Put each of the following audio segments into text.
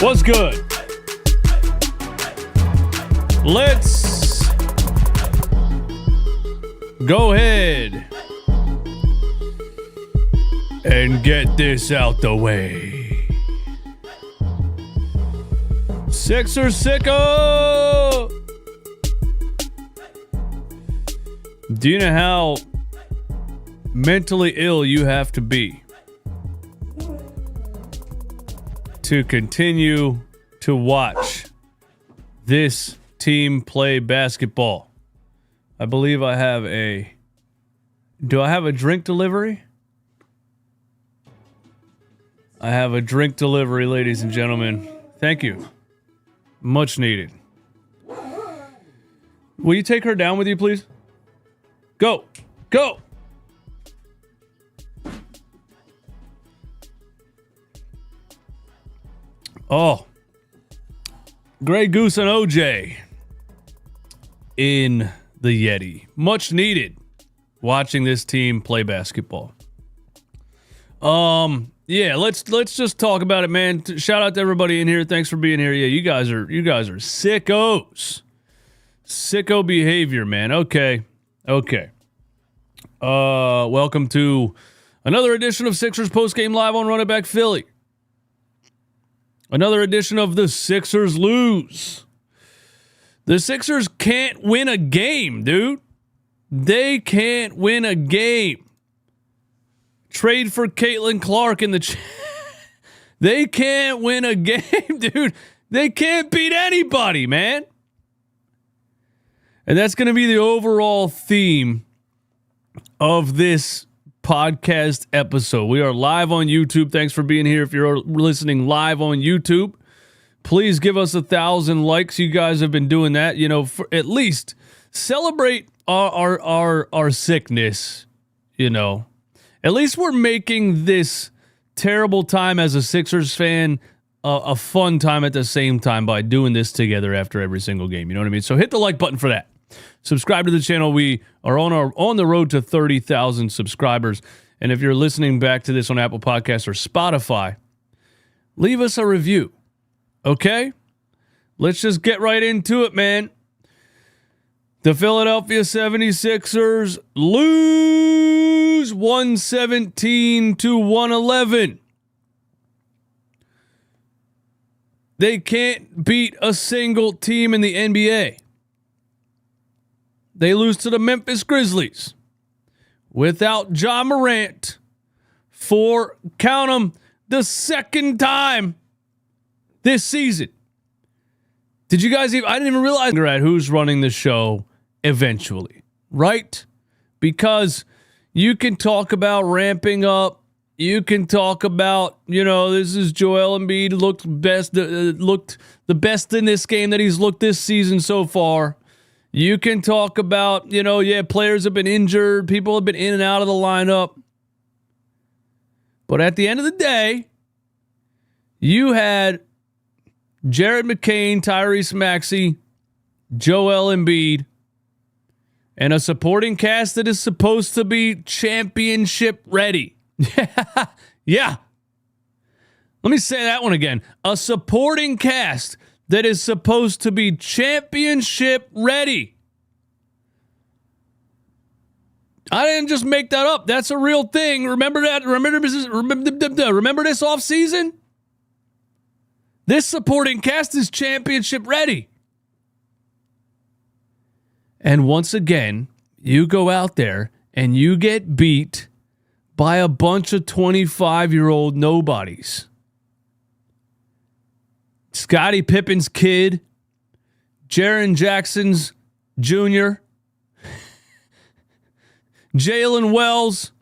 What's good? Let's go ahead and get this out the way. Sixers sicko! Do you know how mentally ill you have to be to continue to watch this team play basketball? I believe I have a... Do I have a drink delivery? I have a drink delivery, ladies and gentlemen. Thank you. Much needed. Will you take her down with you, please? Go. Go. Oh. Grey Goose and OJ in the Yeti. Much needed watching this team play basketball. Yeah, let's just talk about it, man. Shout out to everybody in here. Thanks for being here. Yeah, you guys are sickos. Sicko behavior, man. Okay. Welcome to another edition of Sixers Postgame Live on Run It Back Philly. Another edition of the Sixers lose. The Sixers can't win a game, dude. They can't win a game. Trade for Caitlin Clark in the They can't win a game, dude. They can't beat anybody, man. And that's going to be the overall theme of this podcast episode. We are live on YouTube. Thanks for being here. If you're listening live on YouTube, please give us 1,000 likes. You guys have been doing that, for at least celebrate our sickness, At least we're making this terrible time as a Sixers fan a fun time at the same time by doing this together after every single game. You know what I mean? So hit the like button for that. Subscribe to the channel. We are on the road to 30,000 subscribers. And if you're listening back to this on Apple Podcasts or Spotify, leave us a review. Okay? Let's just get right into it, man. The Philadelphia 76ers lose 117-111. They can't beat a single team in the NBA. They lose to the Memphis Grizzlies without Ja Morant for, count 'em, the second time this season. Did you guys I didn't even realize who's running the show eventually, right? Because you can talk about ramping up. You can talk about, this is Joel Embiid looked the best in this game that he's looked this season so far. You can talk about, players have been injured. People have been in and out of the lineup. But at the end of the day, you had Jared McCain, Tyrese Maxey, Joel Embiid, and a supporting cast that is supposed to be championship ready. Yeah. Let me say that one again. A supporting cast that is supposed to be championship ready. I didn't just make that up. That's a real thing. Remember that? Remember this offseason? This supporting cast is championship ready. And once again, you go out there and you get beat by a bunch of 25-year-old nobodies. Scottie Pippen's kid, Jaren Jackson's Jr., Jalen Wells,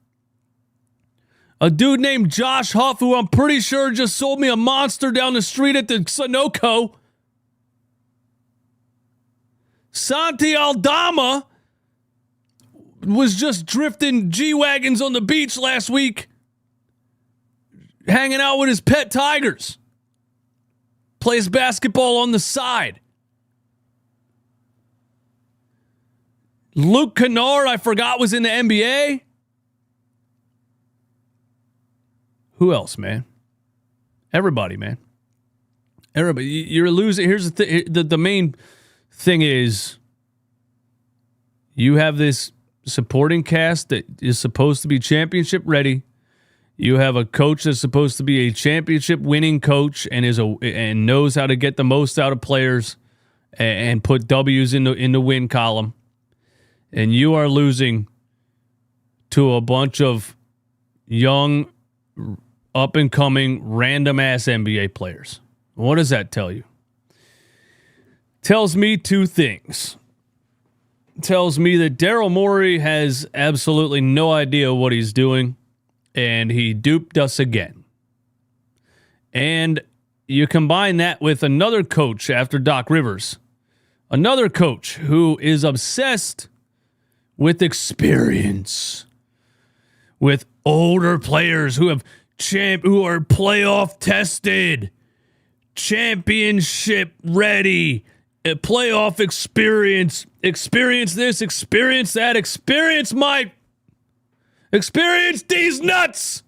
a dude named Josh Huff, who I'm pretty sure just sold me a monster down the street at the Sunoco, Santi Aldama was just drifting G-Wagons on the beach last week, hanging out with his pet tigers. Plays basketball on the side. Luke Kennard, I forgot, was in the NBA. Who else, man? Everybody, man. Everybody, you're losing. Here's the thing. The main thing is you have this supporting cast that is supposed to be championship ready. You have a coach that's supposed to be a championship winning coach and knows how to get the most out of players and put W's in the win column. And you are losing to a bunch of young, up and coming, random ass NBA players. What does that tell you? Tells me two things. Tells me that Daryl Morey has absolutely no idea what he's doing, and he duped us again. And you combine that with another coach after Doc Rivers, another coach who is obsessed with experience, with older players who are playoff tested, championship ready, playoff experience this, experience that, experience these nuts.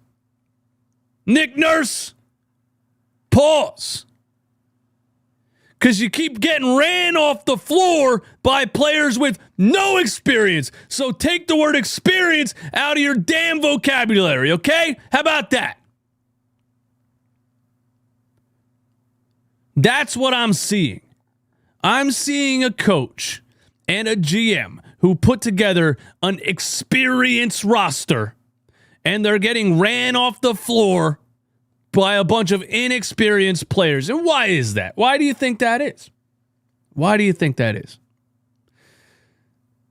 Nick Nurse, pause. Because you keep getting ran off the floor by players with no experience. So take the word experience out of your damn vocabulary, okay? How about that? That's what I'm seeing. I'm seeing a coach and a GM who put together an experienced roster, and they're getting ran off the floor by a bunch of inexperienced players. And why is that? Why do you think that is? Why do you think that is?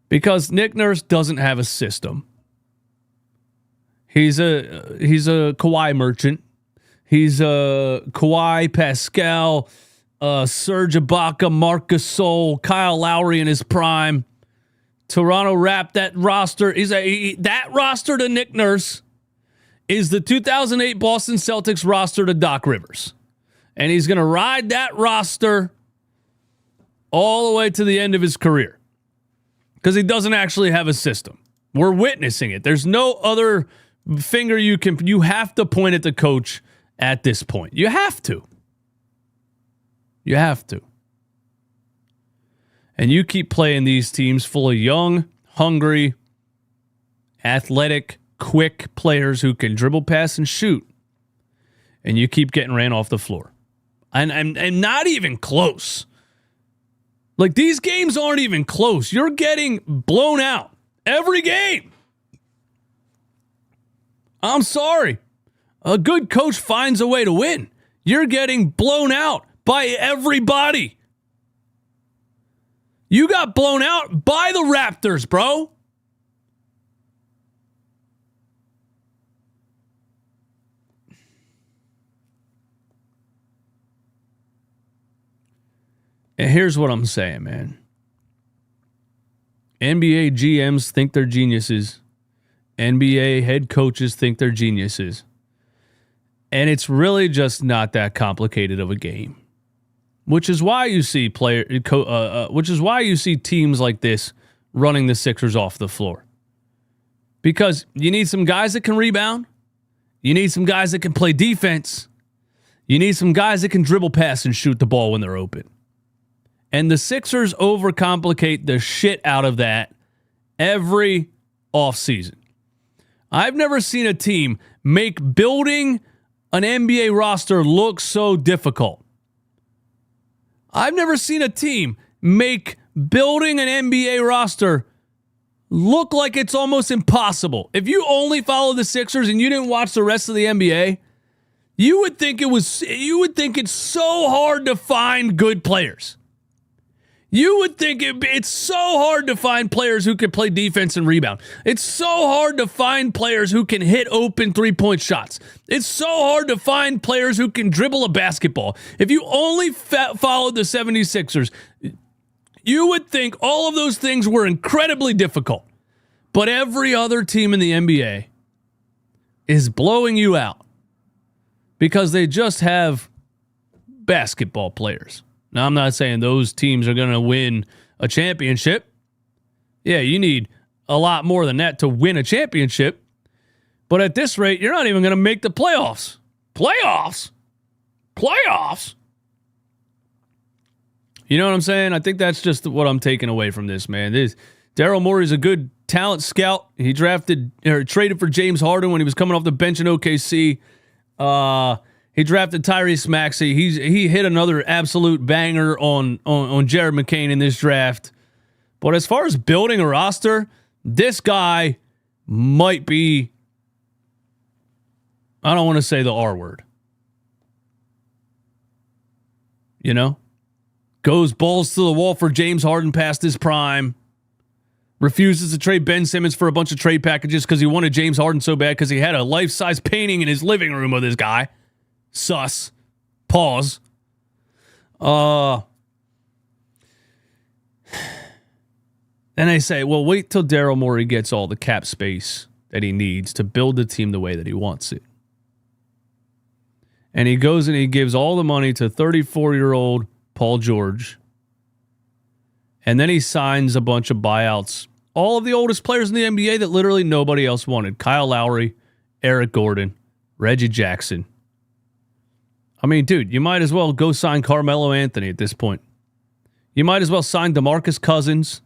Because Nick Nurse doesn't have a system. He's a Kawhi merchant. He's a Kawhi, Pascal, Serge Ibaka, Marc Gasol, Kyle Lowry in his prime. Toronto wrapped that roster. That roster to Nick Nurse is the 2008 Boston Celtics roster to Doc Rivers. And he's going to ride that roster all the way to the end of his career because he doesn't actually have a system. We're witnessing it. There's no other finger you have to point at the coach at this point. You have to. You have to. And you keep playing these teams full of young, hungry, athletic, quick players who can dribble, pass, and shoot. And you keep getting ran off the floor. And not even close. Like, these games aren't even close. You're getting blown out every game. I'm sorry. A good coach finds a way to win. You're getting blown out by everybody. You got blown out by the Raptors, bro. And here's what I'm saying, man. NBA GMs think they're geniuses. NBA head coaches think they're geniuses. And it's really just not that complicated of a game. Which is why you see teams like this running the Sixers off the floor. Because you need some guys that can rebound. You need some guys that can play defense. You need some guys that can dribble, pass, and shoot the ball when they're open. And the Sixers overcomplicate the shit out of that every offseason. I've never seen a team make building an NBA roster look so difficult. I've never seen a team make building an NBA roster look like it's almost impossible. If you only follow the Sixers and you didn't watch the rest of the NBA, you would think it's so hard to find good players. You would think it's so hard to find players who can play defense and rebound. It's so hard to find players who can hit open three-point shots. It's so hard to find players who can dribble a basketball. If you only followed the 76ers, you would think all of those things were incredibly difficult. But every other team in the NBA is blowing you out because they just have basketball players. Now, I'm not saying those teams are going to win a championship. Yeah, you need a lot more than that to win a championship. But at this rate, you're not even going to make the playoffs. Playoffs? You know what I'm saying? I think that's just what I'm taking away from this, man. Daryl Morey's a good talent scout. He traded for James Harden when he was coming off the bench in OKC. He drafted Tyrese Maxey. He hit another absolute banger on Jared McCain in this draft. But as far as building a roster, this guy might be, I don't want to say the R word. You know? Goes balls to the wall for James Harden past his prime. Refuses to trade Ben Simmons for a bunch of trade packages because he wanted James Harden so bad because he had a life-size painting in his living room of this guy. Sus. Pause. Then they say, well, wait till Daryl Morey gets all the cap space that he needs to build the team the way that he wants it. And he goes and he gives all the money to 34-year-old Paul George. And then he signs a bunch of buyouts. All of the oldest players in the NBA that literally nobody else wanted. Kyle Lowry, Eric Gordon, Reggie Jackson. I mean, dude, you might as well go sign Carmelo Anthony at this point. You might as well sign DeMarcus Cousins.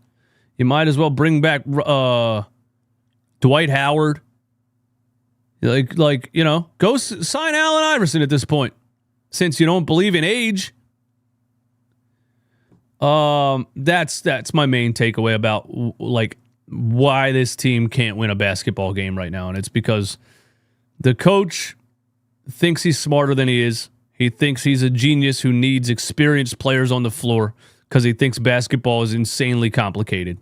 You might as well bring back Dwight Howard. Like go sign Allen Iverson at this point, since you don't believe in age. That's my main takeaway about like why this team can't win a basketball game right now, and it's because the coach thinks he's smarter than he is. He thinks he's a genius who needs experienced players on the floor because he thinks basketball is insanely complicated.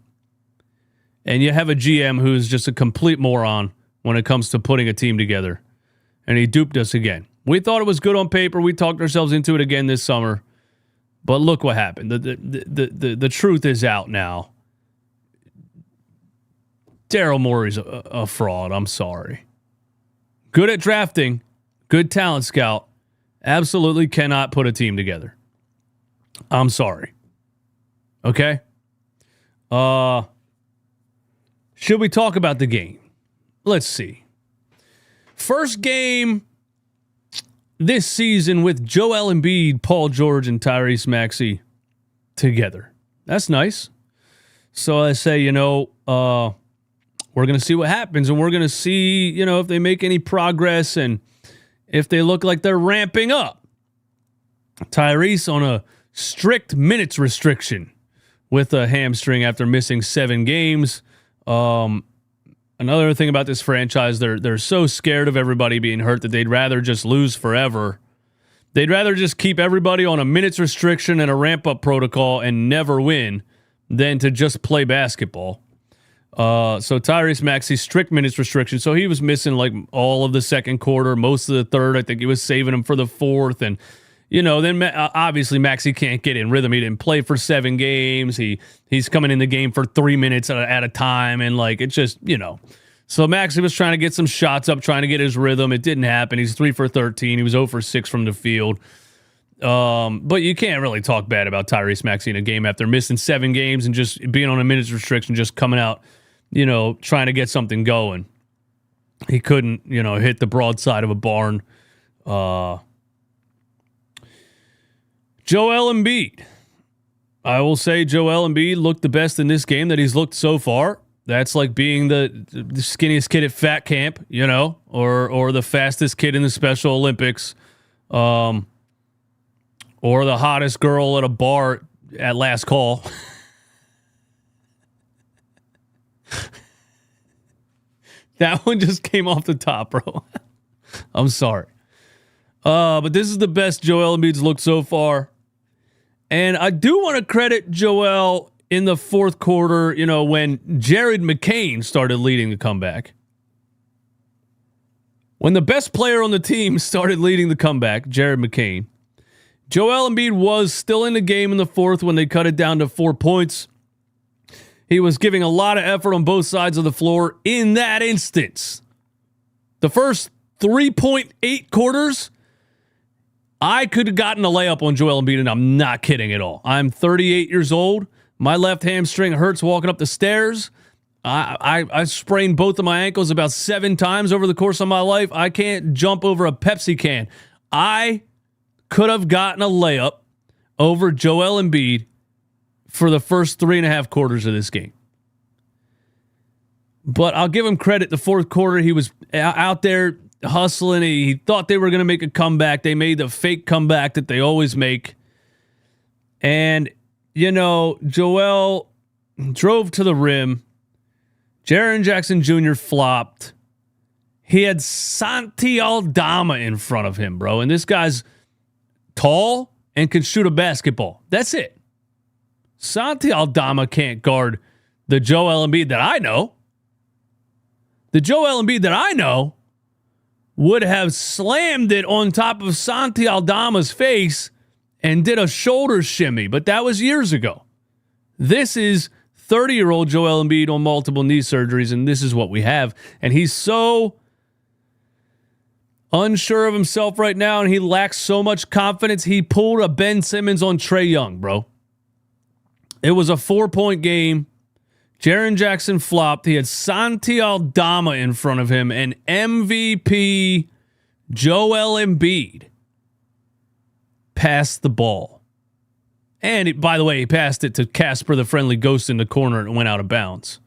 And you have a GM who's just a complete moron when it comes to putting a team together. And he duped us again. We thought it was good on paper. We talked ourselves into it again this summer. But look what happened. The truth is out now. Daryl Morey's a fraud. I'm sorry. Good at drafting. Good talent scout. Absolutely cannot put a team together. I'm sorry. Okay? Should we talk about the game? Let's see. First game this season with Joel Embiid, Paul George, and Tyrese Maxey together. That's nice. So I say, we're going to see what happens, and we're going to see, if they make any progress and if they look like they're ramping up. Tyrese on a strict minutes restriction with a hamstring after missing 7 games. Another thing about this franchise, they're so scared of everybody being hurt that they'd rather just lose forever. They'd rather just keep everybody on a minutes restriction and a ramp-up protocol and never win than to just play basketball. So Tyrese Maxey, strict minutes restriction. So he was missing like all of the second quarter, most of the third. I think he was saving him for the fourth. And, then obviously Maxey can't get in rhythm. He didn't play for 7 games. He's coming in the game for 3 minutes at a time. And like, it's just, So Maxey was trying to get some shots up, trying to get his rhythm. It didn't happen. He's 3 for 13. He was 0 for 6 from the field. But you can't really talk bad about Tyrese Maxey in a game after missing 7 games and just being on a minutes restriction, just coming out, trying to get something going. He couldn't, hit the broadside of a barn. Joel Embiid. I will say Joel Embiid looked the best in this game that he's looked so far. That's like being the skinniest kid at fat camp, or the fastest kid in the Special Olympics, or the hottest girl at a bar at last call. That one just came off the top, bro. I'm sorry. But this is the best Joel Embiid's looked so far. And I do want to credit Joel in the fourth quarter, when Jared McCain started leading the comeback. When the best player on the team started leading the comeback, Jared McCain, Joel Embiid was still in the game in the fourth when they cut it down to 4 points. He was giving a lot of effort on both sides of the floor in that instance. The first 3.8 quarters, I could have gotten a layup on Joel Embiid, and I'm not kidding at all. I'm 38 years old. My left hamstring hurts walking up the stairs. I sprained both of my ankles about 7 times over the course of my life. I can't jump over a Pepsi can. I could have gotten a layup over Joel Embiid for the first 3.5 quarters of this game. But I'll give him credit. The fourth quarter, he was out there hustling. He thought they were going to make a comeback. They made the fake comeback that they always make. And, Joel drove to the rim. Jaren Jackson Jr. flopped. He had Santi Aldama in front of him, bro. And this guy's tall and can shoot a basketball. That's it. Santi Aldama can't guard the Joel Embiid that I know. The Joel Embiid that I know would have slammed it on top of Santi Aldama's face and did a shoulder shimmy, but that was years ago. This is 30-year-old Joel Embiid on multiple knee surgeries, and this is what we have. And he's so unsure of himself right now, and he lacks so much confidence. He pulled a Ben Simmons on Trae Young, bro. It was a 4-point game. Jaren Jackson flopped. He had Santi Aldama in front of him, and MVP Joel Embiid passed the ball. And by the way, he passed it to Casper the Friendly Ghost in the corner and went out of bounds.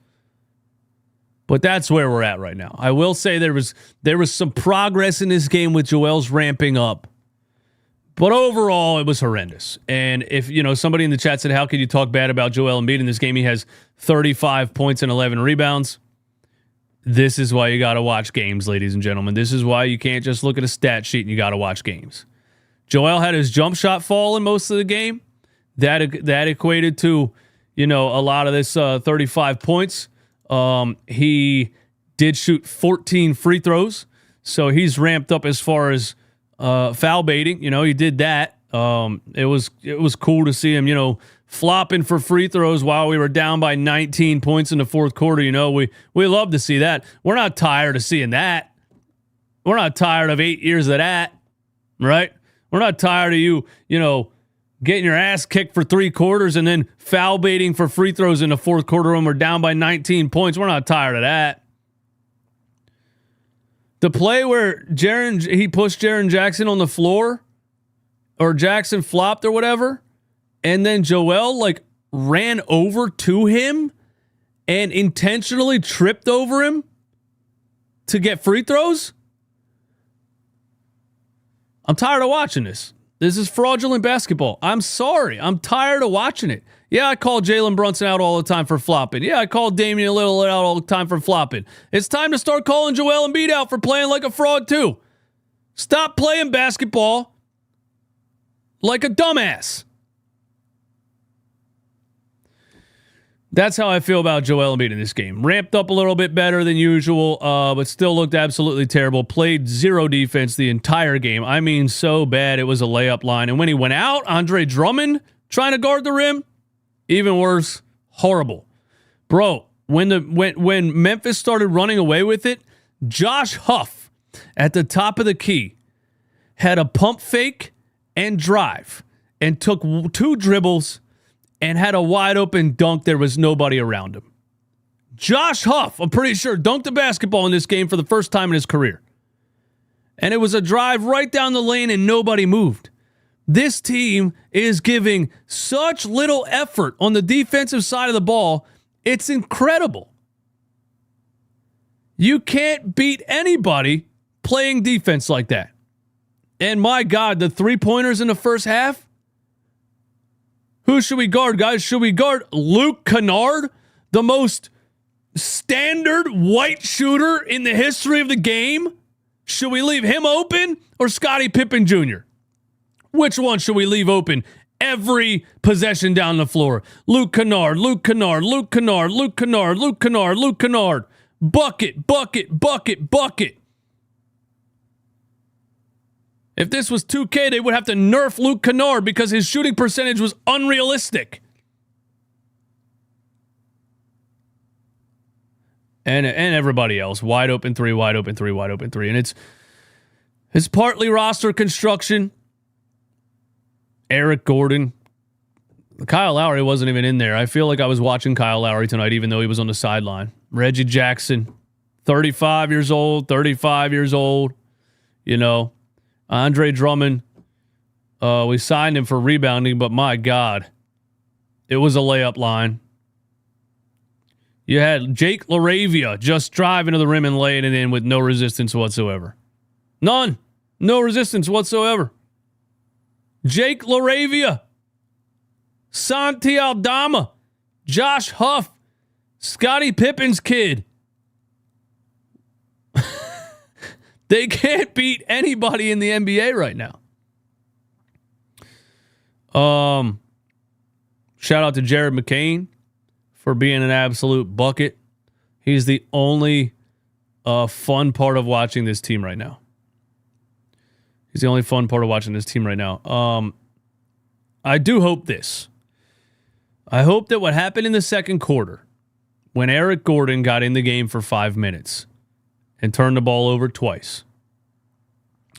But that's where we're at right now. I will say there was some progress in this game with Joel's ramping up. But overall, it was horrendous. And if, somebody in the chat said, how could you talk bad about Joel Embiid in this game? He has 35 points and 11 rebounds. This is why you got to watch games, ladies and gentlemen. This is why you can't just look at a stat sheet and you got to watch games. Joel had his jump shot fall in most of the game. That equated to, a lot of this 35 points. He did shoot 14 free throws. So he's ramped up as far as foul baiting. He did that. It was cool to see him, flopping for free throws while we were down by 19 points in the fourth quarter. We love to see that. We're not tired of seeing that. We're not tired of 8 years of that, right? We're not tired of you, getting your ass kicked for 3 quarters and then foul baiting for free throws in the fourth quarter when we're down by 19 points. We're not tired of that. The play where he pushed Jaren Jackson on the floor, or Jackson flopped or whatever, and then Joel ran over to him and intentionally tripped over him to get free throws. I'm tired of watching this. This is fraudulent basketball. I'm sorry. I'm tired of watching it. Yeah, I call Jalen Brunson out all the time for flopping. Yeah, I call Damian Lillard out all the time for flopping. It's time to start calling Joel Embiid out for playing like a fraud too. Stop playing basketball like a dumbass. That's how I feel about Joel Embiid in this game. Ramped up a little bit better than usual, but still looked absolutely terrible. Played zero defense the entire game. I mean, so bad it was a layup line. And when he went out, Andre Drummond trying to guard the rim, even worse. Horrible. Bro, when Memphis started running away with it, Josh Huff at the top of the key had a pump fake and drive and took 2 dribbles and had a wide open dunk. There was nobody around him. Josh Huff, I'm pretty sure, dunked the basketball in this game for the first time in his career. And it was a drive right down the lane and nobody moved. This team is giving such little effort on the defensive side of the ball. It's incredible. You can't beat anybody playing defense like that. And my God, the 3-pointers in the first half. Who should we guard, guys? Should we guard Luke Kennard, the most standard white shooter in the history of the game? Should we leave him open or Scottie Pippen Jr.? Which one should we leave open every possession down the floor? Luke Kennard, Luke Kennard, Luke Kennard, Luke Kennard, Luke Kennard, Luke Kennard. Bucket, bucket, bucket, bucket. If this was 2K, they would have to nerf Luke Kennard because his shooting percentage was unrealistic. And everybody else, wide open 3, wide open 3, wide open 3. And it's partly roster construction. Eric Gordon. Kyle Lowry wasn't even in there. I feel like I was watching Kyle Lowry tonight, even though he was on the sideline. Reggie Jackson, 35 years old. Andre Drummond, We signed him for rebounding, but my God, it was a layup line. You had Jake LaRavia just driving to the rim and laying it in with no resistance whatsoever. None. No resistance whatsoever. Jake LaRavia, Santi Aldama, Josh Huff, Scottie Pippen's kid. They can't beat anybody in the NBA right now. Shout out to Jared McCain for being an absolute bucket. He's the only fun part of watching this team right now. He's the only fun part of watching this team right now. I do hope this. I hope that what happened in the second quarter, when Eric Gordon got in the game for 5 minutes and turned the ball over twice,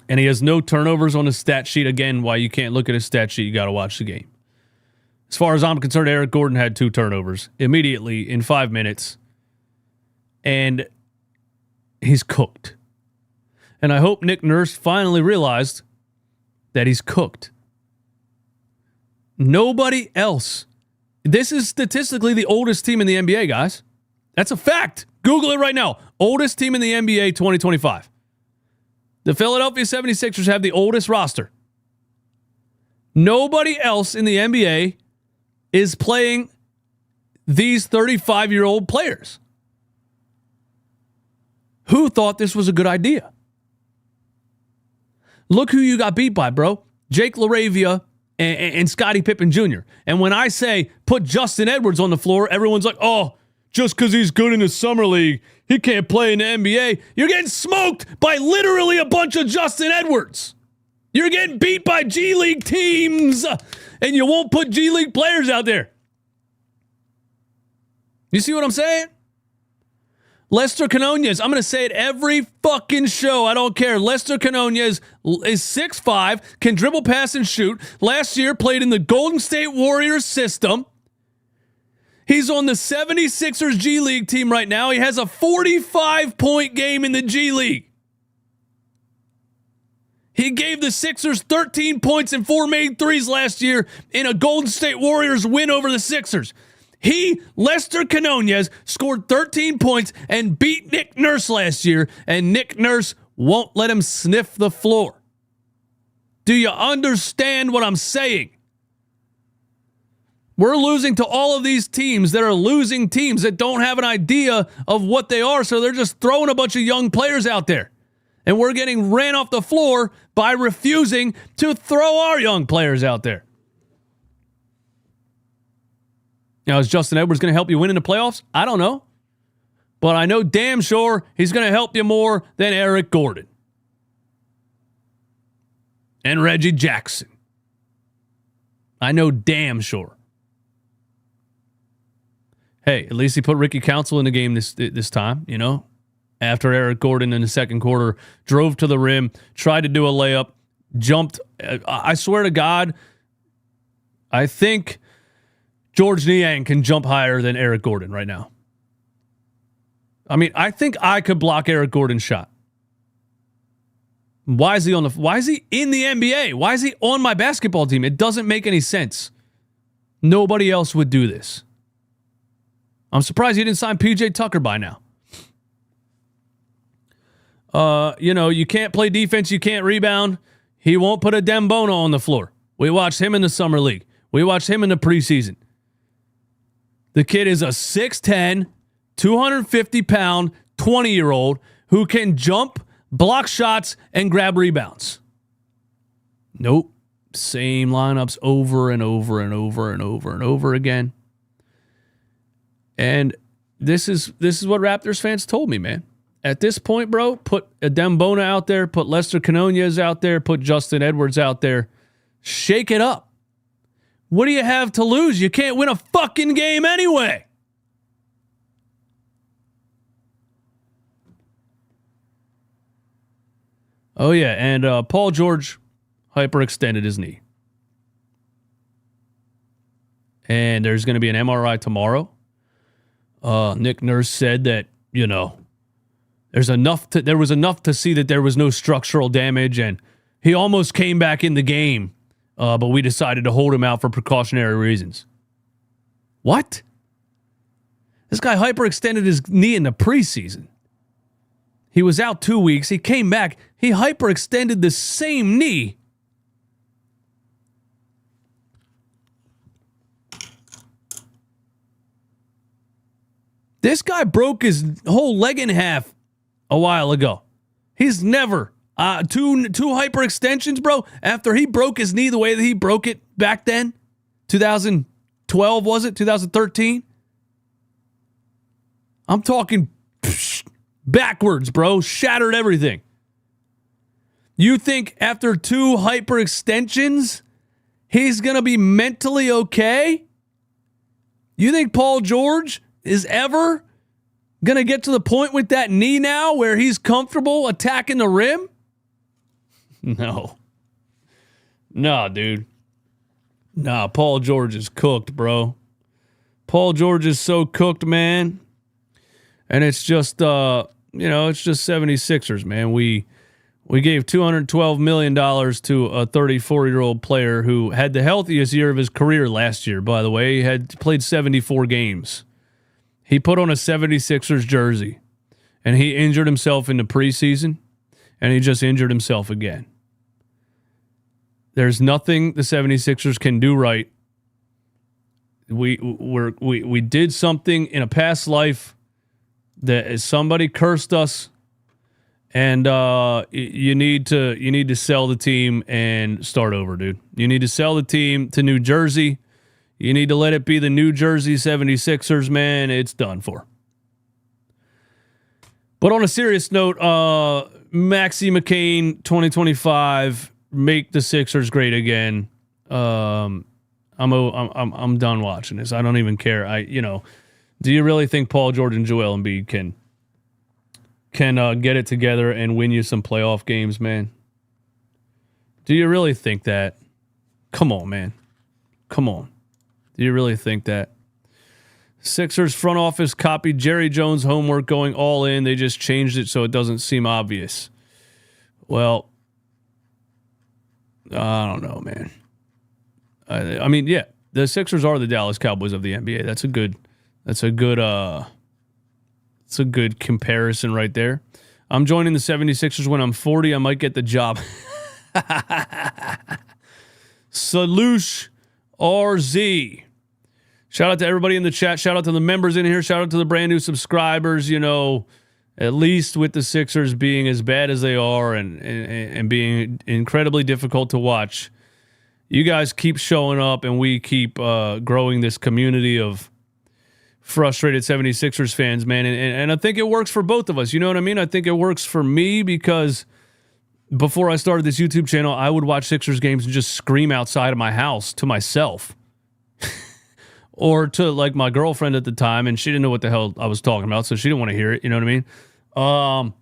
and he has no turnovers on his stat sheet. Again, why you can't look at his stat sheet, you got to watch the game. As far as I'm concerned, Eric Gordon had 2 turnovers immediately in 5 minutes, and he's cooked. And I hope Nick Nurse finally realized that he's cooked. Nobody else. This is statistically the oldest team in the NBA, guys. That's a fact. Google it right now. Oldest team in the NBA 2025. The Philadelphia 76ers have the oldest roster. Nobody else in the NBA is playing these 35-year-old players. Who thought this was a good idea? Look who you got beat by, bro. Jake LaRavia and Scottie Pippen Jr. And when I say put Justin Edwards on the floor, everyone's like, oh, just because he's good in the summer league, he can't play in the NBA. You're getting smoked by literally a bunch of Justin Edwards. You're getting beat by G League teams, and you won't put G League players out there. You see what I'm saying? Lester Canonias, I'm going to say it every fucking show. I don't care. Lester Canonias is 6'5", can dribble, pass, and shoot. Last year played in the Golden State Warriors system. He's on the 76ers G League team right now. He has a 45-point game in the G League. He gave the Sixers 13 points and 4 made threes last year in a Golden State Warriors win over the Sixers. Lester Canonias, scored 13 points and beat Nick Nurse last year, and Nick Nurse won't let him sniff the floor. Do you understand what I'm saying? We're losing to all of these teams that are losing teams that don't have an idea of what they are, so they're just throwing a bunch of young players out there. And we're getting ran off the floor by refusing to throw our young players out there. Now, is Justin Edwards going to help you win in the playoffs? I don't know. But I know damn sure he's going to help you more than Eric Gordon. And Reggie Jackson. I know damn sure. Hey, at least he put Ricky Council in the game this time, you know? After Eric Gordon in the second quarter drove to the rim, tried to do a layup, jumped. I swear to God, I think George Niang can jump higher than Eric Gordon right now. I mean, I think I could block Eric Gordon's shot. Why is he in the NBA? Why is he on my basketball team? It doesn't make any sense. Nobody else would do this. I'm surprised he didn't sign PJ Tucker by now. You can't play defense, you can't rebound. He won't put a Dembono on the floor. We watched him in the summer league. We watched him in the preseason. The kid is a 6'10", 250-pound, 20-year-old who can jump, block shots, and grab rebounds. Nope. Same lineups over and over and over and over and over again. And this is what Raptors fans told me, man. At this point, bro, put a Dembona out there, put Lester Canonias out there, put Justin Edwards out there. Shake it up. What do you have to lose? You can't win a fucking game anyway. Oh, yeah, and Paul George hyperextended his knee. And there's going to be an MRI tomorrow. Nick Nurse said that, there was enough to see that there was no structural damage, and he almost came back in the game but we decided to hold him out for precautionary reasons. What? This guy hyperextended his knee in the preseason. He was out 2 weeks. He came back. He hyperextended the same knee. This guy broke his whole leg in half a while ago. He's never two hyperextensions, bro. After he broke his knee the way that he broke it back then, 2012 was it? 2013. I'm talking backwards, bro. Shattered everything. You think after 2 hyperextensions, he's gonna be mentally okay? You think Paul George is ever going to get to the point with that knee now where he's comfortable attacking the rim? No. No, dude. Nah, Paul George is cooked, bro. Paul George is so cooked, man. And it's just, it's just 76ers, man. We gave $212 million to a 34-year-old player who had the healthiest year of his career last year, by the way. He had played 74 games. He put on a 76ers jersey, and he injured himself in the preseason, and he just injured himself again. There's nothing the 76ers can do right. We did something in a past life that somebody cursed us, and you need to sell the team and start over, dude. You need to sell the team to New Jersey. You need to let it be the New Jersey 76ers, man. It's done for. But on a serious note, Maxie McCain 2025, make the Sixers great again. I'm done watching this. I don't even care. Do you really think Paul George and Joel Embiid can get it together and win you some playoff games, man? Do you really think that? Come on, man. Come on. Do you really think that? Sixers front office copied Jerry Jones' homework going all in. They just changed it so it doesn't seem obvious. Well, I don't know, man. I mean, yeah, the Sixers are the Dallas Cowboys of the NBA. That's a good comparison right there. I'm joining the 76ers when I'm 40. I might get the job. Salush RZ. Shout out to everybody in the chat. Shout out to the members in here. Shout out to the brand new subscribers. At least with the Sixers being as bad as they are and being incredibly difficult to watch, you guys keep showing up and we keep growing this community of frustrated 76ers fans, man. And I think it works for both of us. You know what I mean? I think it works for me because before I started this YouTube channel, I would watch Sixers games and just scream outside of my house to myself. Or to like my girlfriend at the time, and she didn't know what the hell I was talking about, so she didn't want to hear it. You know what I mean?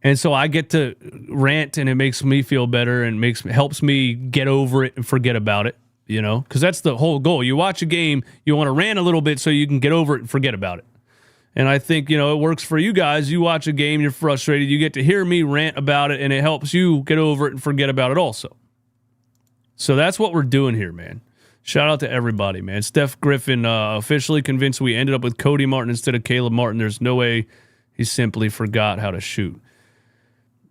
And so I get to rant, and it makes me feel better, and helps me get over it and forget about it. Because that's the whole goal. You watch a game, you want to rant a little bit so you can get over it and forget about it. And I think it works for you guys. You watch a game, you're frustrated, you get to hear me rant about it, and it helps you get over it and forget about it also. So that's what we're doing here, man. Shout out to everybody, man. Steph Griffin officially convinced we ended up with Cody Martin instead of Caleb Martin. There's no way he simply forgot how to shoot.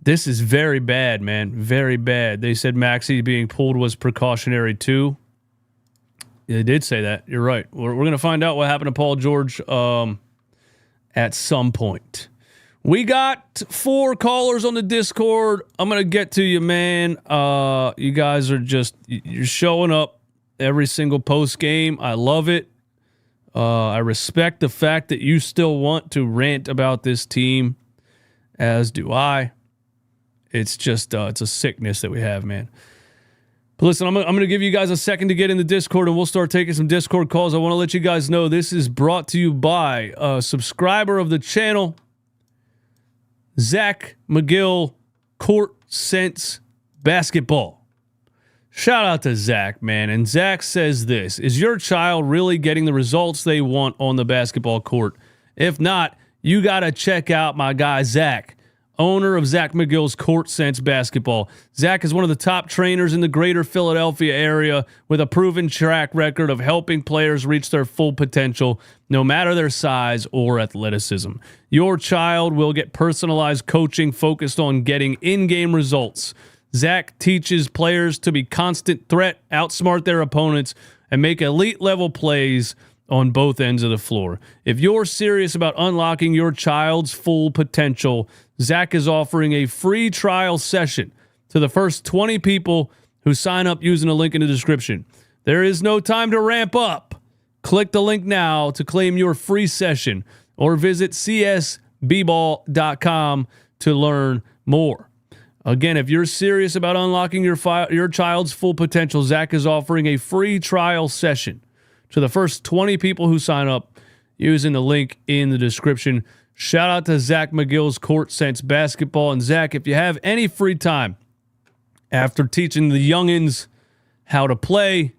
This is very bad, man. Very bad. They said Maxey being pulled was precautionary too. They did say that. You're right. We're going to find out what happened to Paul George at some point. We got 4 callers on the Discord. I'm going to get to you, man. You guys are you're showing up every single post game. I love it. I respect the fact that you still want to rant about this team, as do I. It's just it's a sickness that we have, man. But listen, I'm going to give you guys a second to get in the Discord, and we'll start taking some Discord calls. I want to let you guys know this is brought to you by a subscriber of the channel, Zach McGill, Court Sense Basketball. Shout out to Zach, man. And Zach says this: is your child really getting the results they want on the basketball court? If not, you got to check out my guy, Zach, owner of Zach McGill's Court Sense Basketball. Zach is one of the top trainers in the greater Philadelphia area with a proven track record of helping players reach their full potential, no matter their size or athleticism. Your child will get personalized coaching focused on getting in-game results. Zach teaches players to be constant threat, outsmart their opponents, and make elite-level plays on both ends of the floor. If you're serious about unlocking your child's full potential, Zach is offering a free trial session to the first 20 people who sign up using the link in the description. There is no time to ramp up. Click the link now to claim your free session or visit csbball.com to learn more. Again, if you're serious about unlocking your child's full potential, Zach is offering a free trial session to the first 20 people who sign up using the link in the description. Shout out to Zach McGill's Court Sense Basketball. And Zach, if you have any free time after teaching the youngins how to play,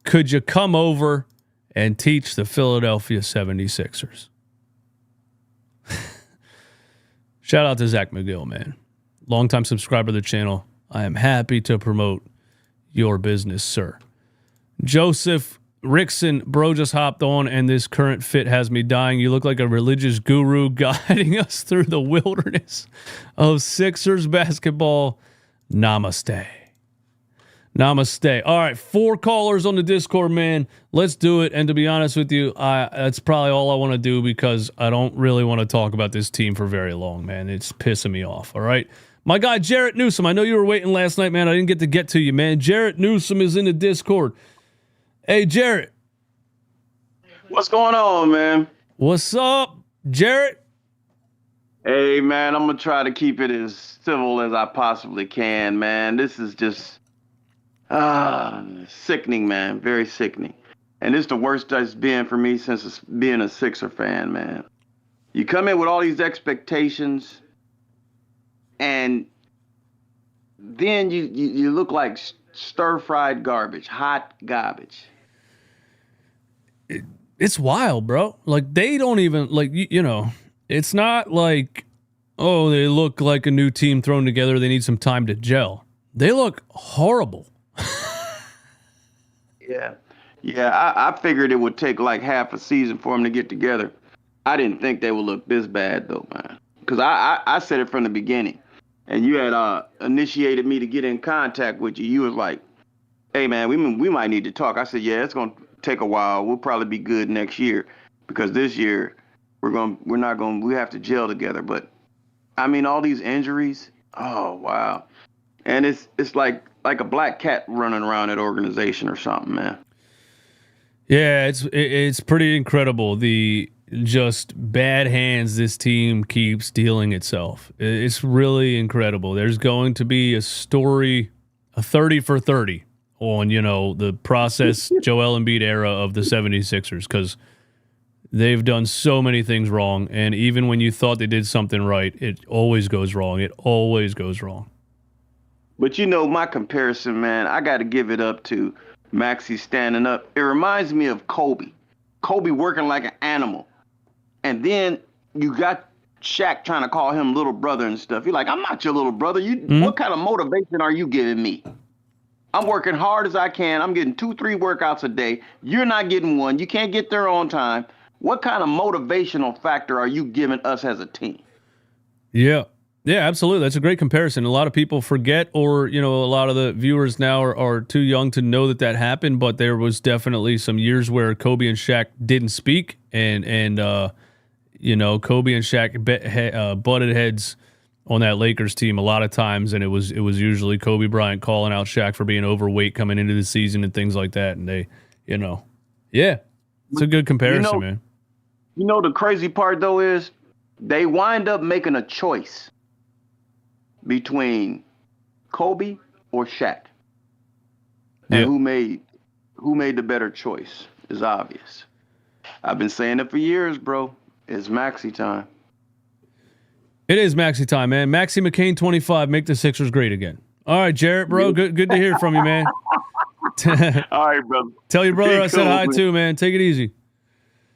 could you come over and teach the Philadelphia 76ers? Shout out to Zach McGill, man. Longtime subscriber to the channel. I am happy to promote your business, sir. Joseph Rickson, bro, just hopped on, and this current fit has me dying. You look like a religious guru guiding us through the wilderness of Sixers basketball. Namaste. Namaste. All right, 4 callers on the Discord, man. Let's do it. And to be honest with you, that's probably all I want to do because I don't really want to talk about this team for very long, man. It's pissing me off, all right? My guy, Jarrett Newsom. I know you were waiting last night, man. I didn't get to you, man. Jarrett Newsom is in the Discord. Hey, Jarrett. What's going on, man? What's up, Jarrett? Hey, man, I'm going to try to keep it as civil as I possibly can, man. This is just sickening, man. Very sickening. And it's the worst that's been for me since being a Sixer fan, man. You come in with all these expectations, and then you look like stir-fried garbage, hot garbage. It's wild, bro. Like, they don't even, like, you know, it's not like, oh, they look like a new team thrown together. They need some time to gel. They look horrible. Yeah, I figured it would take like half a season for them to get together. I didn't think they would look this bad, though, man. Because I said it from the beginning. And you had initiated me to get in contact with you. You was like, hey, man, we might need to talk. I said, yeah, it's going to take a while. We'll probably be good next year because this year we have to gel together. But, I mean, all these injuries, oh, wow. And it's like a black cat running around that organization or something, man. Yeah, it's pretty incredible. The just bad hands this team keeps dealing itself. It's really incredible. There's going to be a story, a 30 for 30 on, you know, the process Joel Embiid era of the 76ers, because they've done so many things wrong. And even when you thought they did something right, it always goes wrong. It always goes wrong. But, you know, my comparison, man, I got to give it up to Maxey standing up. It reminds me of Kobe. Kobe working like an animal. And then you got Shaq trying to call him little brother and stuff. You're like, I'm not your little brother. What kind of motivation are you giving me? I'm working hard as I can. I'm getting 2-3 workouts a day. You're not getting one. You can't get there on time. What kind of motivational factor are you giving us as a team? Yeah. Yeah, absolutely. That's a great comparison. A lot of people forget, or, you know, a lot of the viewers now are too young to know that happened, but there was definitely some years where Kobe and Shaq didn't speak, and you know, Kobe and Shaq butted heads on that Lakers team a lot of times, and it was usually Kobe Bryant calling out Shaq for being overweight coming into the season and things like that, and they, you know, yeah, it's a good comparison, man. You know, the crazy part, though, is they wind up making a choice between Kobe or Shaq. And who made the better choice is obvious. I've been saying it for years, bro. It's Maxey time. It is Maxey time, man. Maxey McCain 25, make the Sixers great again. All right, Jarrett, bro. Good to hear from you, man. All right, brother. Tell your brother I said hi too, man. Take it easy.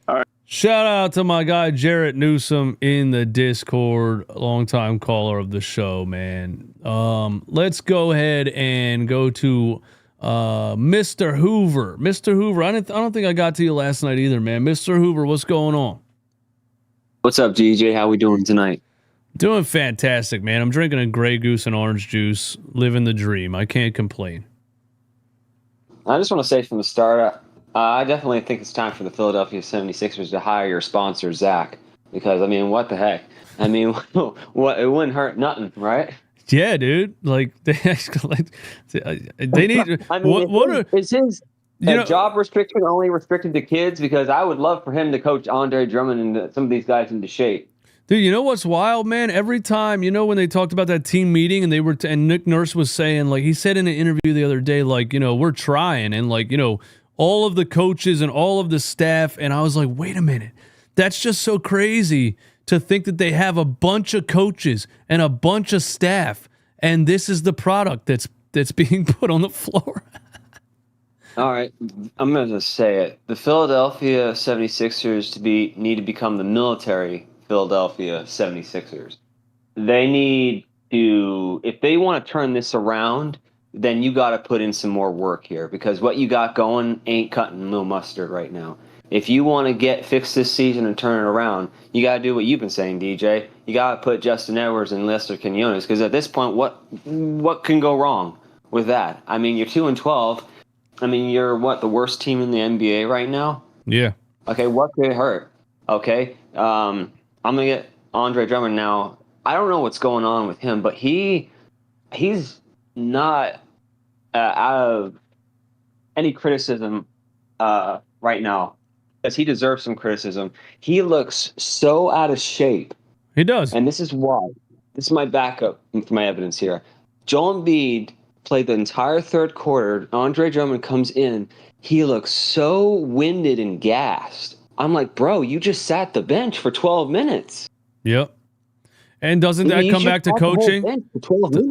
All right. Shout out to my guy Jarrett Newsom in the Discord, longtime caller of the show, man. Let's go ahead and go to Mr. Hoover. Mr. Hoover, I don't think I got to you last night either, man. Mr. Hoover, what's going on? What's up, DJ? How we doing tonight? Doing fantastic, man. I'm drinking a Grey Goose and orange juice, living the dream. I can't complain. I just want to say from the start, I definitely think it's time for the Philadelphia 76ers to hire your sponsor, Zach. Because, I mean, what the heck? I mean, what it wouldn't hurt nothing, right? Yeah, dude. Like, they need... I mean, is his job restriction only restricted to kids? Because I would love for him to coach Andre Drummond and some of these guys into shape. Dude, you know what's wild, man? Every time, when they talked about that team meeting and and Nick Nurse was saying, like, he said in an interview the other day, like, we're trying, and like, all of the coaches and all of the staff, and I was like, wait a minute, that's just so crazy to think that they have a bunch of coaches and a bunch of staff, and this is the product that's being put on the floor. All right, I'm going to say it. The Philadelphia 76ers need to become the military Philadelphia 76ers. They need to, if they want to turn this around, then you got to put in some more work here, because what you got going ain't cutting no mustard right now. If you want to fix this season and turn it around, you got to do what you've been saying, DJ. You got to put Justin Edwards and Lester Quinones, because at this point, what can go wrong with that? I mean, you're 2-12. I mean, you're the worst team in the NBA right now? Yeah. Okay, what could hurt? Okay, I'm going to get Andre Drummond now. I don't know what's going on with him, but he's not out of any criticism right now, because he deserves some criticism. He looks so out of shape. He does. And this is why. This is my backup for my evidence here. Joel Embiid played the entire third quarter. Andre Drummond comes in. He looks so winded and gassed. I'm like, bro, you just sat the bench for 12 minutes. Yep. And doesn't that come back to coaching?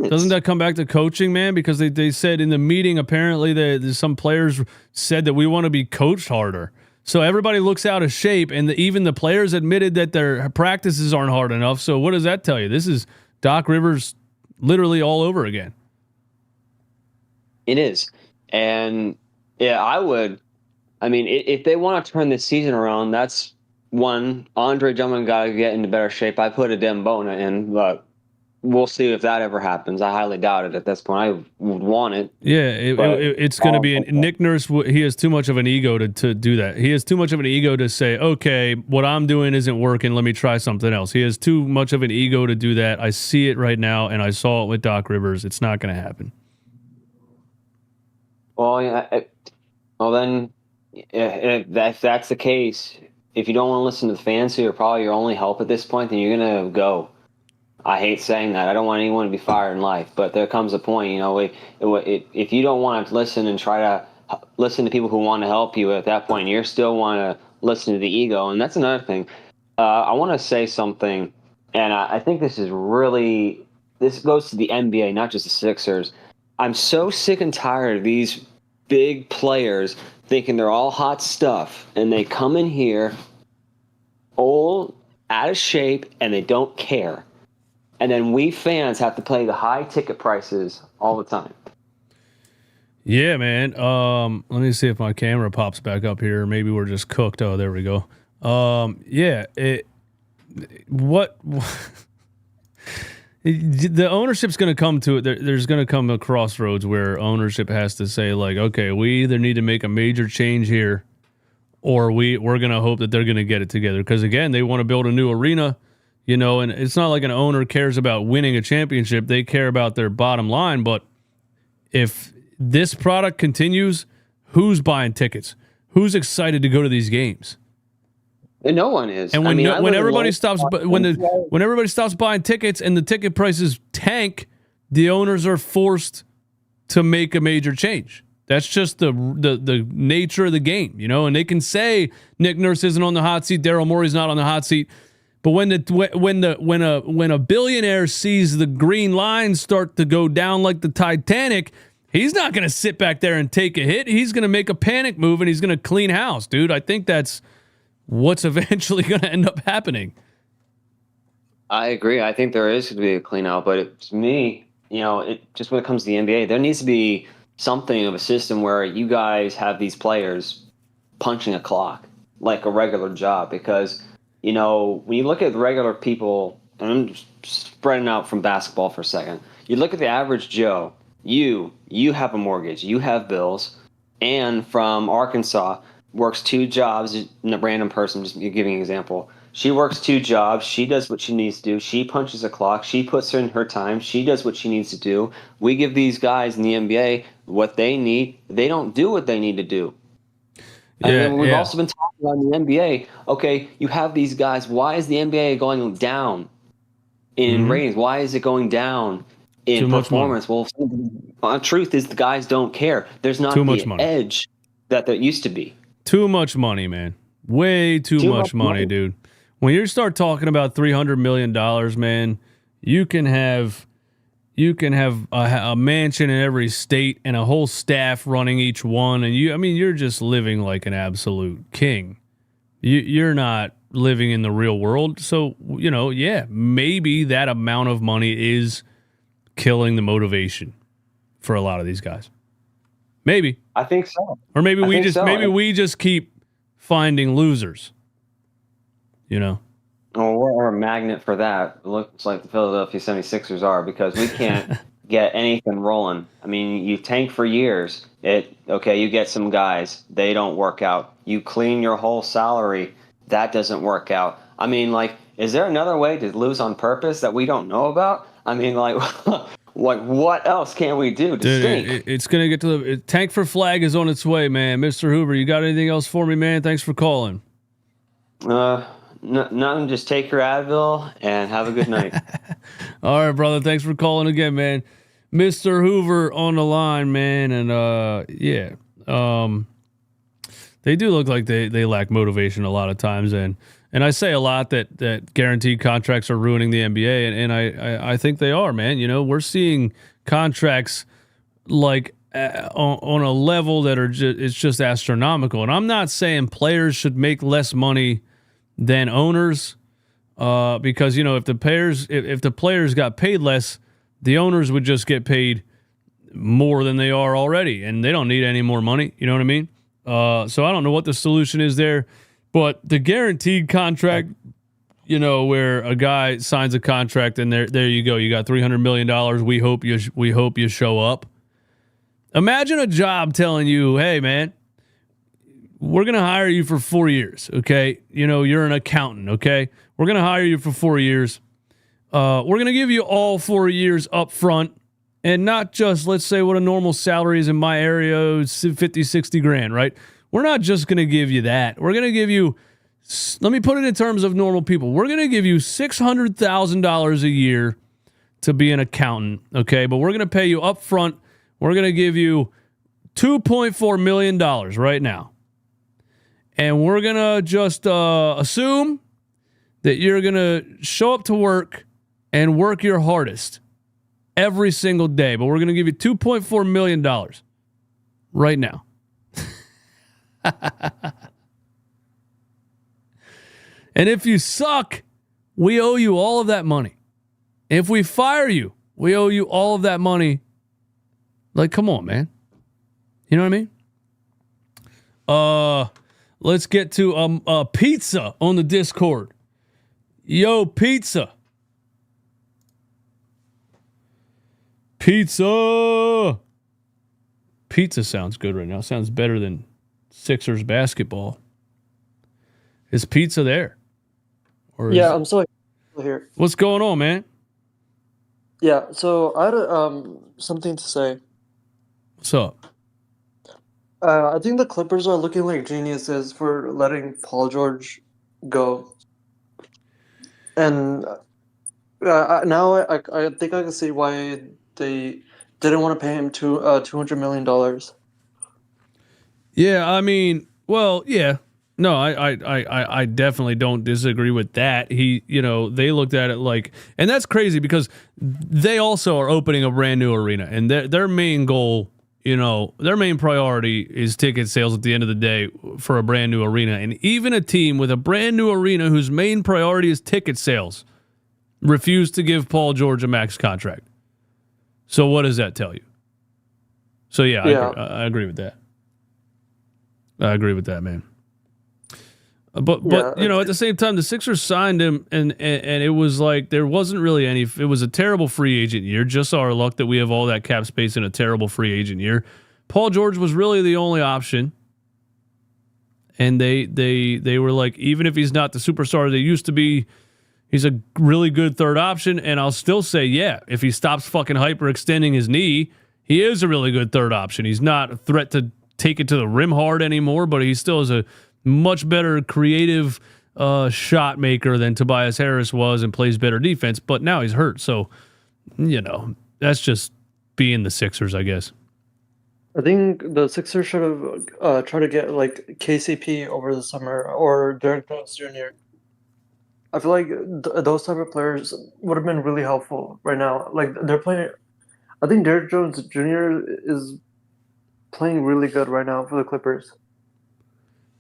Doesn't that come back to coaching, man? Because they said in the meeting, apparently, that some players said that we want to be coached harder. So everybody looks out of shape, and even the players admitted that their practices aren't hard enough. So what does that tell you? This is Doc Rivers literally all over again. It is. And, yeah, I mean, if they want to turn this season around, that's one. Andre Drummond got to get into better shape. I put a Dembona in, but we'll see if that ever happens. I highly doubt it at this point. I would want it. Yeah, it's going to be Nick Nurse. He has too much of an ego to do that. He has too much of an ego to say, okay, what I'm doing isn't working. Let me try something else. He has too much of an ego to do that. I see it right now, and I saw it with Doc Rivers. It's not going to happen. Well, yeah. Well, then, if that's the case, if you don't want to listen to the fans who are probably your only help at this point, then you're going to go. I hate saying that. I don't want anyone to be fired in life, but there comes a point, if you don't want to listen and try to listen to people who want to help you at that point, you still want to listen to the ego. And that's another thing. I want to say something, and I think this goes to the NBA, not just the Sixers. I'm so sick and tired of these big players thinking they're all hot stuff, and they come in here old, out of shape, and they don't care. And then we fans have to pay the high ticket prices all the time. Yeah, man. Let me see if my camera pops back up here. Maybe we're just cooked. Oh, there we go. Yeah. The ownership's going to come to it. There's going to come a crossroads where ownership has to say, like, okay, we either need to make a major change here, or we're going to hope that they're going to get it together. Because, again, they want to build a new arena, and it's not like an owner cares about winning a championship. They care about their bottom line. But if this product continues, who's buying tickets? Who's excited to go to these games? And no one is. And when everybody stops buying tickets and the ticket prices tank, the owners are forced to make a major change. That's just the nature of the game, And they can say Nick Nurse isn't on the hot seat, Daryl Morey's not on the hot seat, but when a billionaire sees the green lines start to go down like the Titanic, he's not going to sit back there and take a hit. He's going to make a panic move and he's going to clean house, dude. I think that's what's eventually going to end up happening. I agree. I think there is going to be a clean out, but to me, just when it comes to the NBA, there needs to be something of a system where you guys have these players punching a clock like a regular job, because when you look at regular people, and I'm just spreading out from basketball for a second, you look at the average Joe, you have a mortgage, you have bills, and from Arkansas, works 2 jobs, a random person, just giving an example. She works 2 jobs. She does what she needs to do. She punches a clock. She puts in her time. She does what she needs to do. We give these guys in the NBA what they need. They don't do what they need to do. And then we've also been talking about the NBA. Okay, you have these guys. Why is the NBA going down in ratings? Why is it going down in performance? Well, the truth is the guys don't care. There's not the edge that there used to be. Too much money, man. Way too much money, dude. When you start talking about $300 million, man, you can have a mansion in every state and a whole staff running each one, and you're just living like an absolute king. You're not living in the real world, so maybe that amount of money is killing the motivation for a lot of these guys. Maybe I think so, or maybe we just keep finding losers. Well, we're a magnet for that. It looks like the Philadelphia 76ers are, because we can't get anything rolling. I mean, you tank for years. You get some guys. They don't work out. You clean your whole salary. That doesn't work out. I mean, is there another way to lose on purpose that we don't know about? I mean, what else can we do to stink? It's going to get to the tank for flag is on its way, man. Mr. Hoover, you got anything else for me, man? Thanks for calling. Nothing. Just take your Advil and have a good night. All right, brother. Thanks for calling again, man. Mr. Hoover on the line, man. And they do look like they lack motivation a lot of times. And I say a lot that guaranteed contracts are ruining the NBA, and I think they are, man. We're seeing contracts on a level that it's just astronomical. And I'm not saying players should make less money than owners, because if the players got paid less, the owners would just get paid more than they are already, and they don't need any more money. You know what I mean? So I don't know what the solution is there, but the guaranteed contract, where a guy signs a contract and there you go, you got $300 million. We hope you show up. Imagine a job telling you, hey man, we're going to hire you for 4 years, okay? You're an accountant, okay? We're going to hire you for 4 years. We're going to give you all 4 years up front, and not just, let's say, what a normal salary is in my area, it's 50, 60 grand, right? We're not just going to give you that. We're going to give you, let me put it in terms of normal people. We're going to give you $600,000 a year to be an accountant, okay? But we're going to pay you up front. We're going to give you $2.4 million right now. And we're going to just assume that you're going to show up to work and work your hardest every single day. But we're going to give you $2.4 million right now. And if you suck, we owe you all of that money. If we fire you, we owe you all of that money. Come on, man. You know what I mean? Let's get to Pizza on the Discord. Yo, Pizza. Pizza sounds good right now. Sounds better than Sixers basketball. Is Pizza there? I'm still here. What's going on, man? Yeah, so I had something to say. What's up? I think the Clippers are looking like geniuses for letting Paul George go. And now I think I can see why they didn't want to pay him $200 million. Yeah, I mean, well, yeah. No, I definitely don't disagree with that. They looked at it and that's crazy because they also are opening a brand new arena, and their main goal their main priority is ticket sales at the end of the day for a brand new arena. And even a team with a brand new arena whose main priority is ticket sales refused to give Paul George a max contract. So what does that tell you? So yeah. I agree with that. I agree with that, man. But at the same time, the Sixers signed him, and it was like there wasn't really any. It was a terrible free agent year. Just our luck that we have all that cap space in a terrible free agent year. Paul George was really the only option, and they were like, even if he's not the superstar they used to be, he's a really good third option. And I'll still say, yeah, if he stops fucking hyperextending his knee, he is a really good third option. He's not a threat to take it to the rim hard anymore, but he still is a much better creative shot maker than Tobias Harris was and plays better defense, but now he's hurt. So, that's just being the Sixers, I guess. I think the Sixers should have tried to get like KCP over the summer or Derek Jones Jr. I feel like those type of players would have been really helpful right now. Like they're playing. I think Derek Jones Jr. is playing really good right now for the Clippers.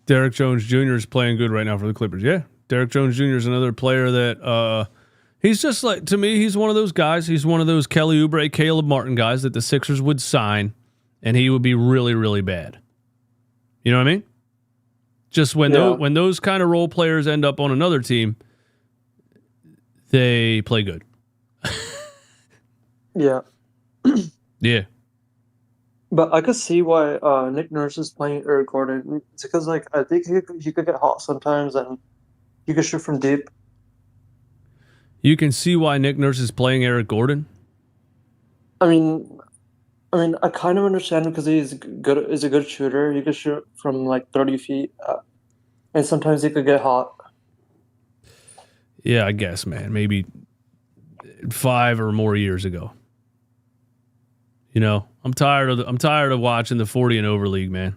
Derek Jones Jr. is playing good right now for the Clippers. Yeah, Derek Jones Jr. is another player that he's just like, to me, he's one of those guys. He's one of those Kelly Oubre, Caleb Martin guys that the Sixers would sign, and he would be really, really bad. You know what I mean? Just when those kind of role players end up on another team, they play good. Yeah. Yeah. But I could see why Nick Nurse is playing Eric Gordon. It's because I think he could get hot sometimes and he could shoot from deep. You can see why Nick Nurse is playing Eric Gordon? I mean, I kind of understand him because he's good. Is a good shooter. He could shoot from like 30 feet, and sometimes he could get hot. Yeah, I guess, man. Maybe 5 or more years ago. I'm tired of watching the 40 and over league, man.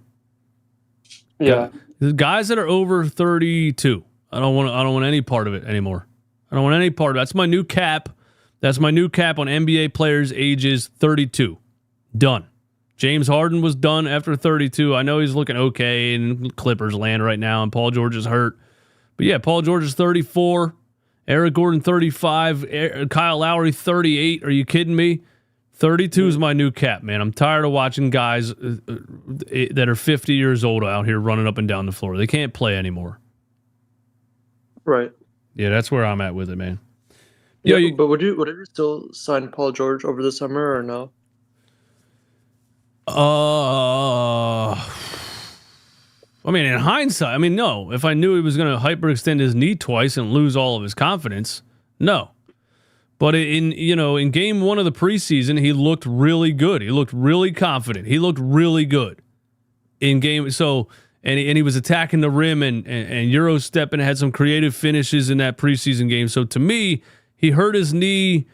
Yeah. The guys that are over 32, I don't want any part of it anymore. I don't want any part of it. That's my new cap. That's my new cap on NBA players ages 32. Done. James Harden was done after 32. I know he's looking okay in Clippers land right now, and Paul George is hurt. But yeah, Paul George is 34. Eric Gordon 35. Kyle Lowry 38. Are you kidding me? 32 is my new cap, man. I'm tired of watching guys that are 50 years old out here running up and down the floor. They can't play anymore. Right. Yeah, that's where I'm at with it, man. Yeah, but would you still sign Paul George over the summer or no? I mean, in hindsight, no. If I knew he was going to hyperextend his knee twice and lose all of his confidence, no. But in game 1 of the preseason, he looked really good. He looked really confident. He looked really good in game. So and he was attacking the rim and Euro stepping, had some creative finishes in that preseason game. So to me, he hurt his knee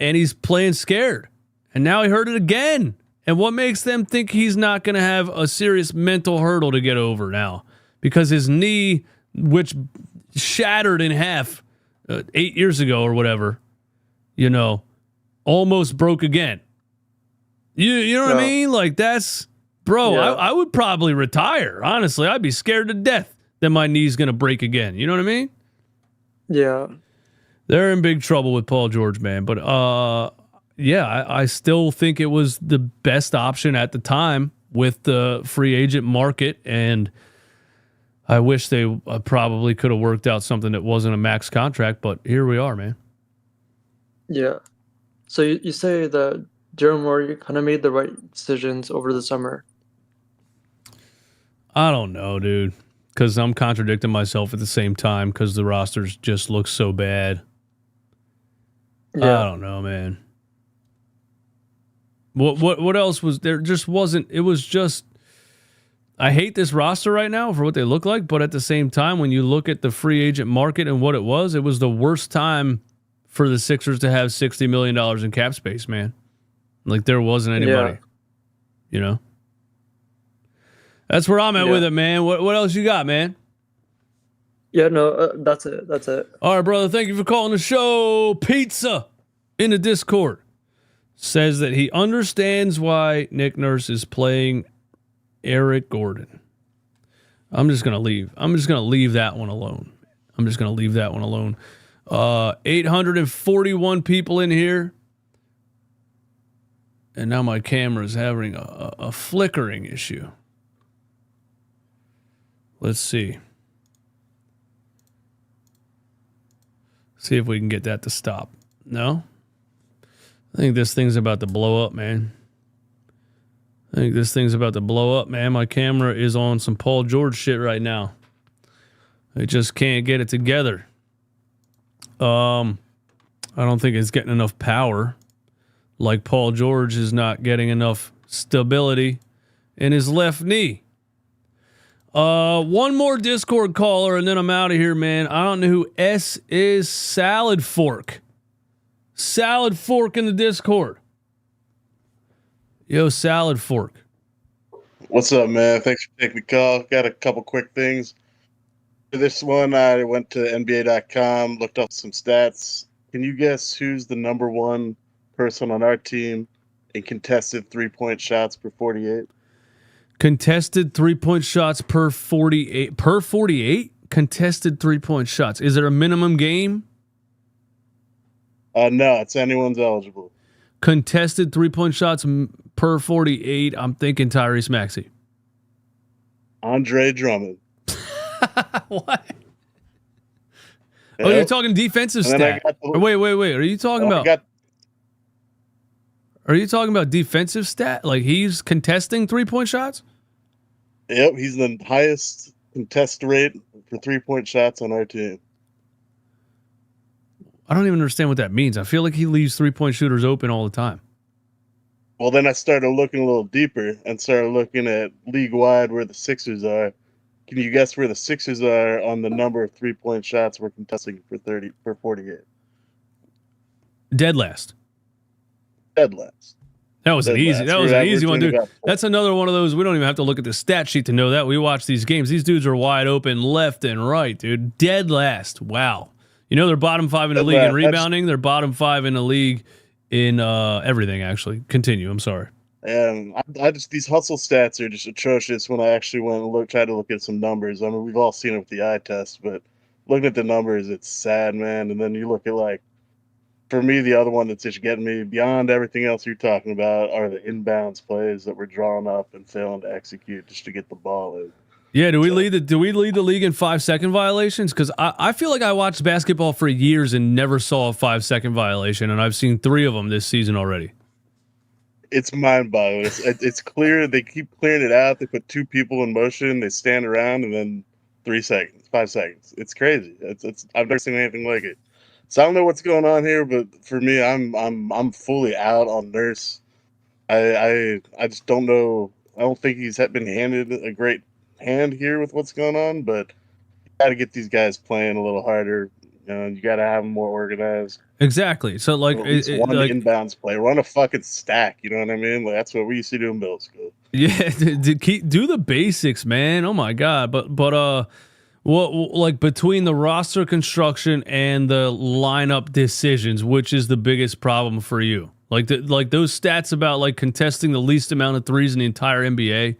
and he's playing scared. And now he hurt it again. And what makes them think he's not going to have a serious mental hurdle to get over now? Because his knee, which shattered in half 8 years ago or whatever, almost broke again. You know what I mean? Like that's, bro, yeah. I would probably retire. Honestly, I'd be scared to death that my knee's going to break again. You know what I mean? Yeah. They're in big trouble with Paul George, man. But, I still think it was the best option at the time with the free agent market. And I wish they probably could have worked out something that wasn't a max contract, but here we are, man. Yeah. So you say that Daryl Morey kind of made the right decisions over the summer? I don't know, dude, because I'm contradicting myself at the same time because the rosters just look so bad. Yeah. I don't know, man. What else was there? Just wasn't. It was just. I hate this roster right now for what they look like, but at the same time, when you look at the free agent market and what it was the worst time for the Sixers to have $60 million in cap space, man. Like there wasn't anybody, That's where I'm at with it, man. What else you got, man? Yeah, no, that's it. All right, brother. Thank you for calling the show. Pizza in the Discord. says that he understands why Nick Nurse is playing Eric Gordon. I'm just gonna leave that one alone. 841 people in here. And now my camera is having a flickering issue. Let's see. See if we can get that to stop. No? I think this thing's about to blow up, man. My camera is on some Paul George shit right now. I just can't get it together. I don't think it's getting enough power. Like Paul George is not getting enough stability in his left knee. One more Discord caller and then I'm out of here, man. I don't know who S is. Salad Fork. Salad Fork in the Discord. Yo, Salad Fork. What's up, man? Thanks for taking the call. Got a couple quick things. For this one, I went to NBA.com, looked up some stats. Can you guess who's the number one person on our team in contested 3-point shots per 48? Contested 3-point shots per 48. Per 48? Contested 3-point shots. Is there a minimum game? No, it's anyone's eligible. Contested 3-point shots per 48. I'm thinking Tyrese Maxey. Andre Drummond. What? Yep. Oh, you're talking defensive stat. Wait. Are you talking about? Are you talking about defensive stat? Like he's contesting 3-point shots? Yep, he's the highest contest rate for 3-point shots on our team. I don't even understand what that means. I feel like he leaves 3-point shooters open all the time. Well, then I started looking a little deeper and started looking at league-wide where the Sixers are. Can you guess where the Sixers are on the number of 3-point shots we're contesting for 48? Dead last. Dead last. That was an easy one, dude. That's another one of those. We don't even have to look at the stat sheet to know that. We watch these games. These dudes are wide open left and right, dude. Dead last. Wow. You know, they're bottom 5 in the league in rebounding. They're bottom 5 in the league in everything, actually. Continue. I'm sorry. And I just, these hustle stats are just atrocious when I actually went and tried to look at some numbers. I mean, we've all seen it with the eye test, but looking at the numbers, it's sad, man. And then you look at, like, for me, the other one that's just getting me beyond everything else you're talking about are the inbounds plays that we're drawing up and failing to execute just to get the ball in. Yeah, do we lead the league in 5-second violations? Because I feel like I watched basketball for years and never saw a 5-second violation, and I've seen 3 of them this season already. It's mind-boggling. It's clear. They keep clearing it out. They put 2 people in motion. They stand around, and then 3 seconds, 5 seconds. It's crazy. I've never seen anything like it. So I don't know what's going on here, but for me, I'm fully out on Nurse. I just don't know. I don't think he's been handed a great hand here with what's going on, but you got to get these guys playing a little harder. You got to have them more organized. Exactly. So like, one inbounds play, run a fucking stack. You know what I mean? Like that's what we used to do in middle school. Yeah, do the basics, man. Oh my god. But what like between the roster construction and the lineup decisions, which is the biggest problem for you? Like those stats about like contesting the least amount of threes in the entire NBA.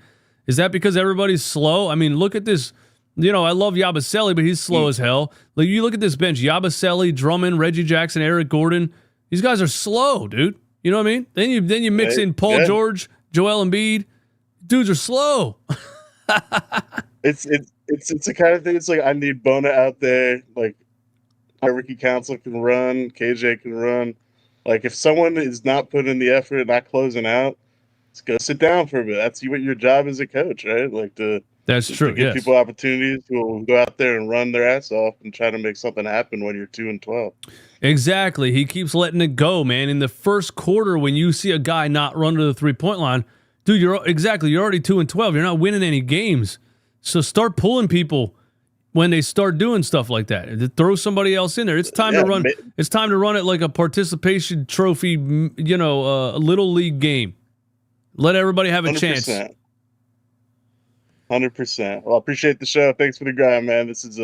Is that because everybody's slow? I mean, look at this. You know, I love Yabusele, but he's slow as hell. Like, you look at this bench, Yabusele, Drummond, Reggie Jackson, Eric Gordon. These guys are slow, dude. You know what I mean? Then you mix in Paul George, Joel Embiid. Dudes are slow. It's the kind of thing. It's like I need Bona out there. Like, Ricky Council can run, KJ can run. Like, if someone is not putting in the effort and not closing out, just go sit down for a bit. That's what your job as a coach, right? Like That's true. To give people opportunities who will go out there and run their ass off and try to make something happen when you're 2-12. Exactly. He keeps letting it go, man. In the first quarter, when you see a guy not run to the 3-point line, dude, you're already 2-12. You're not winning any games. So start pulling people when they start doing stuff like that. Throw somebody else in there. It's time to run. It's time to run it like a participation trophy, a little league game. Let everybody have a 100%. chance. 100%. Well, I appreciate the show. Thanks for the grind, man. This is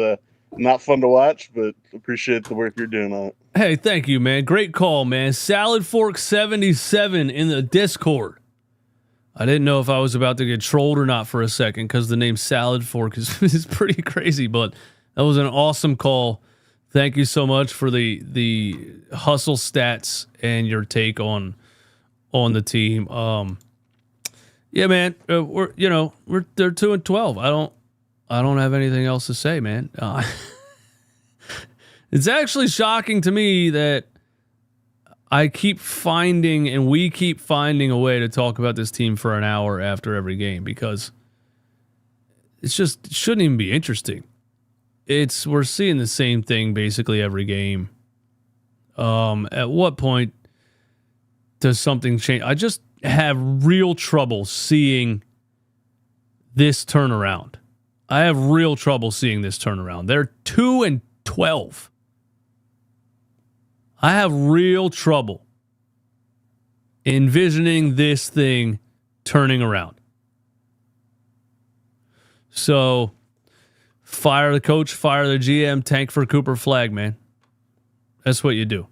Not fun to watch, but appreciate the work you're doing on it. Hey, thank you, man. Great call, man. Salad Fork 77 in the Discord. I didn't know if I was about to get trolled or not for a second because the name Salad Fork is pretty crazy, but that was an awesome call. Thank you so much for the hustle stats and your take on the team. Yeah, man. They're 2-12. I don't have anything else to say, man. It's actually shocking to me that we keep finding a way to talk about this team for an hour after every game because it shouldn't even be interesting. We're seeing the same thing basically every game. At what point does something change? I just have real trouble seeing this turnaround. They're 2-12. I have real trouble envisioning this thing turning around. So, fire the coach, fire the GM, tank for Cooper Flag, man. That's what you do.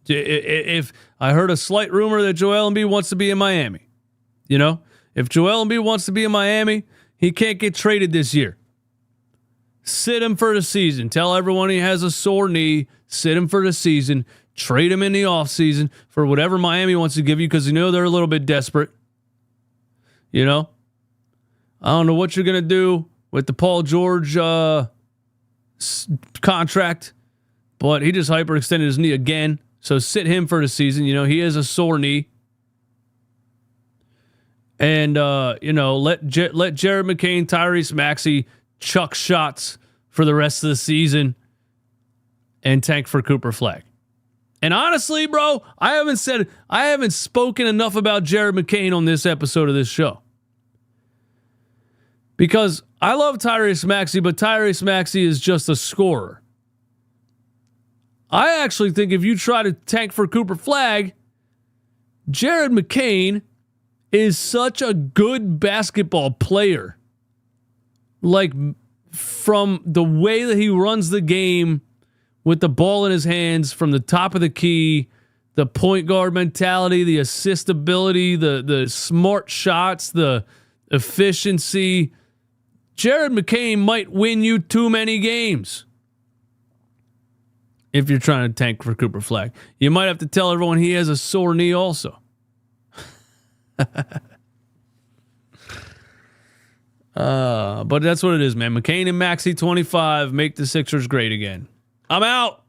If I heard a slight rumor that Joel Embiid wants to be in Miami, if Joel Embiid wants to be in Miami, he can't get traded this year. Sit him for the season. Tell everyone he has a sore knee. Sit him for the season. Trade him in the offseason for whatever Miami wants to give you because they're a little bit desperate. I don't know what you're going to do with the Paul George contract, but he just hyperextended his knee again. So sit him for the season. He has a sore knee. And, let Jared McCain, Tyrese Maxey chuck shots for the rest of the season and tank for Cooper Flag. And honestly, bro, I haven't spoken enough about Jared McCain on this episode of this show. Because I love Tyrese Maxey, but Tyrese Maxey is just a scorer. I actually think if you try to tank for Cooper Flag, Jared McCain is such a good basketball player. Like, from the way that he runs the game with the ball in his hands from the top of the key, the point guard mentality, the assist ability, the smart shots, the efficiency. Jared McCain might win you too many games if you're trying to tank for Cooper Flag. You might have to tell everyone he has a sore knee also. But that's what it is, man. McCain and Maxey 25 make the Sixers great again. I'm out.